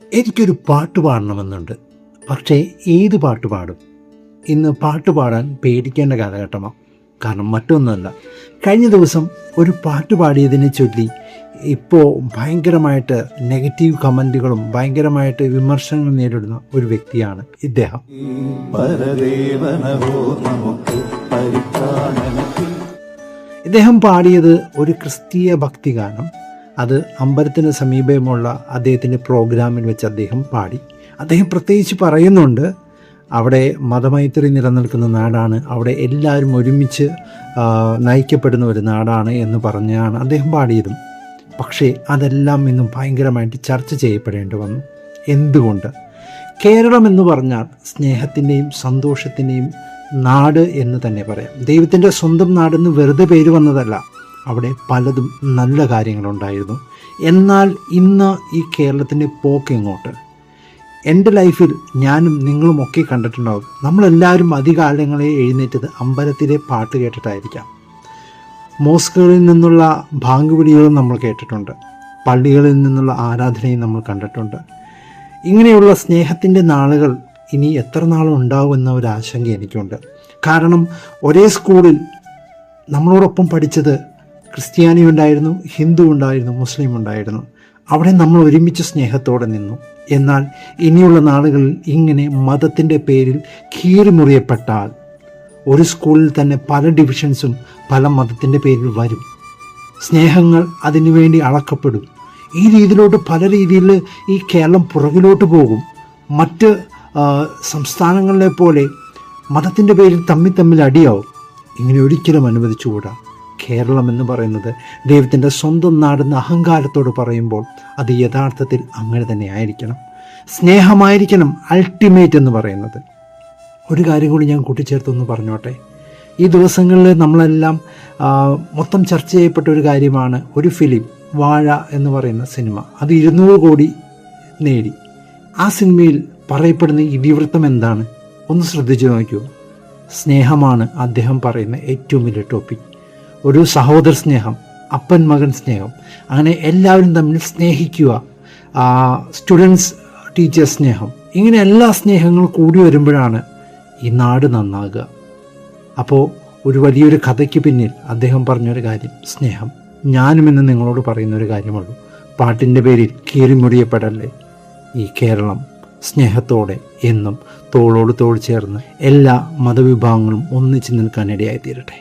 എനിക്കൊരു പാട്ട് പാടണമെന്നുണ്ട്, പക്ഷേ ഏത് പാട്ട് പാടും? ഇന്ന് പാട്ട് പാടാൻ പേടിക്കേണ്ട കാലഘട്ടമാണ്. കാരണം മറ്റൊന്നുമല്ല, കഴിഞ്ഞ ദിവസം ഒരു പാട്ട് പാടിയതിനെ ചൊല്ലി ഇപ്പോൾ ഭയങ്കരമായിട്ട് നെഗറ്റീവ് കമൻറ്റുകളും ഭയങ്കരമായിട്ട് വിമർശനങ്ങൾ നേരിടുന്ന ഒരു വ്യക്തിയാണ് ഇദ്ദേഹം. ഇദ്ദേഹം പാടിയത് ഒരു ക്രിസ്തീയ ഭക്തിഗാനം. അത് അമ്പലത്തിന് സമീപമുള്ള അദ്ദേഹത്തിൻ്റെ പ്രോഗ്രാമിൽ വെച്ച് അദ്ദേഹം പാടി. അദ്ദേഹം പ്രത്യേകിച്ച് പറയുന്നുണ്ട്, അവിടെ മതമൈത്രി നിലനിൽക്കുന്ന നാടാണ്, അവിടെ എല്ലാവരും ഒരുമിച്ച് നയിക്കപ്പെടുന്ന ഒരു നാടാണ് എന്ന് പറഞ്ഞാണ് അദ്ദേഹം പാടിയതും. പക്ഷേ അതെല്ലാം ഇന്നും ഭയങ്കരമായിട്ട് ചർച്ച ചെയ്യപ്പെടേണ്ടി വന്നു. എന്തുകൊണ്ട്? കേരളം എന്ന് പറഞ്ഞാൽ സ്നേഹത്തിൻ്റെയും സന്തോഷത്തിൻ്റെയും നാട് എന്ന് തന്നെ പറയാം. ദൈവത്തിൻ്റെ സ്വന്തം നാടെന്ന് വെറുതെ പേര് വന്നതല്ല, അവിടെ പലതും നല്ല കാര്യങ്ങളുണ്ടായിരുന്നു. എന്നാൽ ഇന്ന് ഈ കേരളത്തിൻ്റെ പോക്ക് എങ്ങോട്ട്? എൻ്റെ ലൈഫിൽ ഞാനും നിങ്ങളും ഒക്കെ കണ്ടിട്ടുണ്ടാവും, നമ്മളെല്ലാവരും അധികാലങ്ങളെ എഴുന്നേറ്റത് അമ്പലത്തിലെ പാട്ട് കേട്ടിട്ടായിരിക്കാം. മോസ്കുകളിൽ നിന്നുള്ള ബാങ്ക് വിളികളും നമ്മൾ കേട്ടിട്ടുണ്ട്, പള്ളികളിൽ നിന്നുള്ള ആരാധനയും നമ്മൾ കണ്ടിട്ടുണ്ട്. ഇങ്ങനെയുള്ള സ്നേഹത്തിൻ്റെ നാളുകൾ ഇനി എത്ര നാളും ഉണ്ടാവുമെന്ന ഒരു ആശങ്ക എനിക്കുണ്ട്. കാരണം ഒരേ സ്കൂളിൽ നമ്മളോടൊപ്പം പഠിച്ചത് ക്രിസ്ത്യാനി ഉണ്ടായിരുന്നു, ഹിന്ദു ഉണ്ടായിരുന്നു, മുസ്ലിം ഉണ്ടായിരുന്നു. അവിടെ നമ്മൾ ഒരുമിച്ച് സ്നേഹത്തോടെ നിന്നു. എന്നാൽ ഇനിയുള്ള നാളുകളിൽ ഇങ്ങനെ മതത്തിൻ്റെ പേരിൽ കീറിമുറിയപ്പെട്ടാൽ ഒരു സ്കൂളിൽ തന്നെ പല ഡിവിഷൻസും പല മതത്തിൻ്റെ പേരിൽ വരും. സ്നേഹങ്ങൾ അതിനുവേണ്ടി അളക്കപ്പെടും. ഈ രീതിയിലോട്ട് പല രീതിയിൽ ഈ കേരളം പുറകിലോട്ട് പോകും. മറ്റ് സംസ്ഥാനങ്ങളിലെ പോലെ മതത്തിൻ്റെ പേരിൽ തമ്മിൽ അടിയാവും. ഇങ്ങനെ ഒരിക്കലും അനുവദിച്ചുകൂടാ. കേരളം എന്ന് പറയുന്നത് ദൈവത്തിൻ്റെ സ്വന്തം നാടെന്ന് അഹങ്കാരത്തോട് പറയുമ്പോൾ അത് യഥാർത്ഥത്തിൽ അങ്ങനെ തന്നെ ആയിരിക്കണം. സ്നേഹമായിരിക്കണം അൾട്ടിമേറ്റ് എന്ന് പറയുന്നത്. ഒരു കാര്യം കൂടി ഞാൻ കൂട്ടിച്ചേർത്തൊന്ന് പറഞ്ഞോട്ടെ. ഈ ദിവസങ്ങളിൽ നമ്മളെല്ലാം മൊത്തം ചർച്ച ചെയ്യപ്പെട്ട ഒരു കാര്യമാണ് ഒരു ഫിലിം, വാഴ എന്ന് പറയുന്ന സിനിമ. അത് 200 കോടി നേടി. ആ സിനിമയിൽ പറയപ്പെടുന്ന ഇതിവൃത്തം എന്താണ്? ഒന്ന് ശ്രദ്ധിച്ചു നോക്കൂ. സ്നേഹമാണ് അദ്ദേഹം പറയുന്ന ഏറ്റവും വലിയ ടോപ്പിക്. ഒരു സഹോദര സ്നേഹം, അപ്പൻ മകൻ സ്നേഹം, അങ്ങനെ എല്ലാവരും തമ്മിൽ സ്നേഹിക്കുക, സ്റ്റുഡൻസ് ടീച്ചേഴ്സ് സ്നേഹം, ഇങ്ങനെ എല്ലാ സ്നേഹങ്ങളും കൂടി വരുമ്പോഴാണ് ഈ നാട് നന്നാകുക. അപ്പോൾ ഒരു വലിയൊരു കഥയ്ക്ക് പിന്നിൽ അദ്ദേഹം പറഞ്ഞൊരു കാര്യം സ്നേഹം. ഞാനും ഇന്ന് നിങ്ങളോട് പറയുന്നൊരു കാര്യമുള്ളൂ, പാട്ടിൻ്റെ പേരിൽ കീറിമുറിയപ്പെടല്ലേ. ഈ കേരളം സ്നേഹത്തോടെ എന്നും തോളോട് തോൾ ചേർന്ന് എല്ലാ മതവിഭാഗങ്ങളും ഒന്നിച്ച് നിൽക്കാനിടയായി തീരട്ടെ.